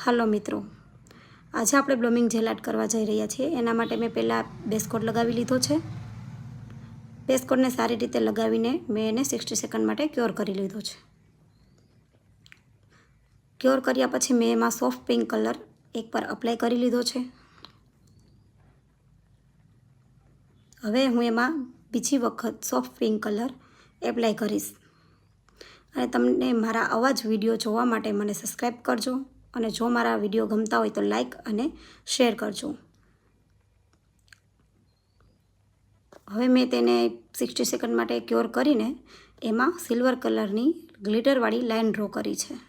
હાલો મિત્રો, આજે આપણે બ્લોમિંગ જેલ આર્ટ કરવા જઈ રહ્યા છીએ। એના માટે મેં પહેલાં બેઝ કોટ લગાવી લીધો છે। બેઝ કોટને સારી રીતે લગાવીને મેં એને 60 સેકન્ડ માટે ક્યોર કરી લીધો છે। ક્યોર કર્યા પછી મેં એમાં સોફ્ટ પિંક કલર એકવાર અપ્લાય કરી લીધો છે। હવે હું એમાં બીજી વખત સોફ્ટ પિંક કલર એપ્લાય કરીશ। અને તમને મારા આવા જ વિડીયો જોવા માટે મને સબસ્ક્રાઈબ કરજો અને જો મારા વિડીયો ગમતા હોય તો લાઈક અને શેર કરજો। હવે મેં તેને 60 સેકન્ડ માટે ક્યોર કરીને એમાં સિલ્વર કલરની ગ્લિટરવાળી લાઈન ડ્રો કરી છે।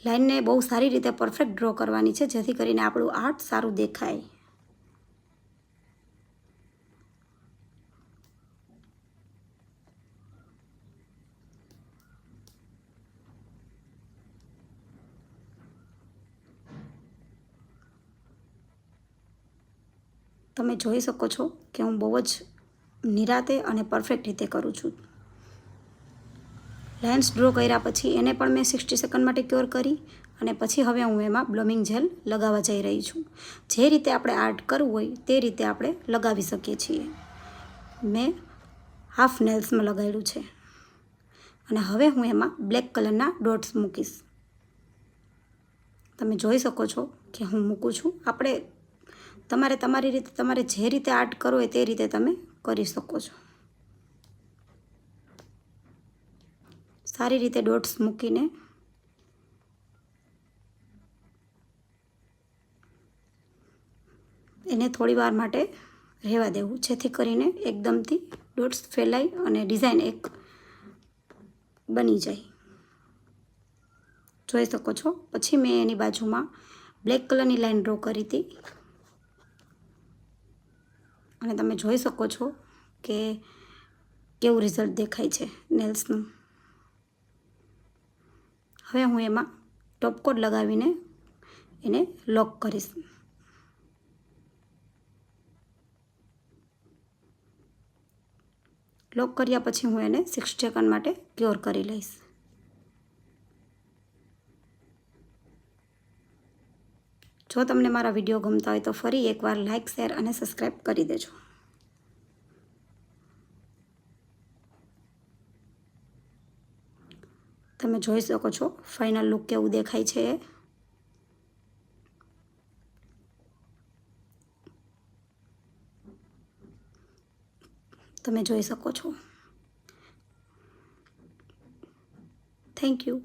લાઈનને બહુ સારી રીતે પરફેક્ટ ડ્રો કરવાની છે જેથી કરીને આપણું આર્ટ સારું દેખાય। તમે જોઈ શકો છો કે હું બહુ જ નિરાતે અને પરફેક્ટ રીતે કરું છું। લાઇન્સ ડ્રો કર્યા પછી એને પણ મેં 60 સેકન્ડ માટે ક્યોર કરી અને પછી હવે હું એમાં બ્લોમિંગ જેલ લગાવવા જઈ રહી છું। જે રીતે આપણે આર્ટ કરવું હોય તે રીતે આપણે લગાવી શકીએ છીએ। મેં હાફ નેલ્સમાં લગાવ્યું છે અને હવે હું એમાં બ્લેક કલરના ડોટ્સ મૂકીશ। તમે જોઈ શકો છો કે હું મૂકું છું। આપણે તમારી રીતે તમારે જે રીતે આર્ટ કરવો હોય તે રીતે તમે કરી શકો છો। સારી રીતે ડોટ્સ મૂકીને એને થોડી વાર માટે રહેવા દેવું જેથી કરીને એકદમથી ડોટ્સ ફેલાય અને ડિઝાઇન એક બની જાય। જોઈ શકો છો પછી મેં એની બાજુમાં બ્લેક કલરની લાઈન ડ્રો કરી હતી અને તમે જોઈ શકો છો કે કેવું રિઝલ્ટ દેખાય છે નેલ્સનું। હવે હું એમાં ટોપ કોટ લગાવીને એને લોક કરીશ। લોક કર્યા પછી હું એને 60 સેકન્ડ માટે ક્યોર કરી લઈશ। જો તમને મારા વિડીયો ગમતા હોય તો ફરી એકવાર લાઈક શેર અને સબસ્ક્રાઈબ કરી દેજો। તમે જોઈ શકો છો ફાઇનલ લુક કેવું દેખાય છે। તમે જોઈ શકો છો। Thank you.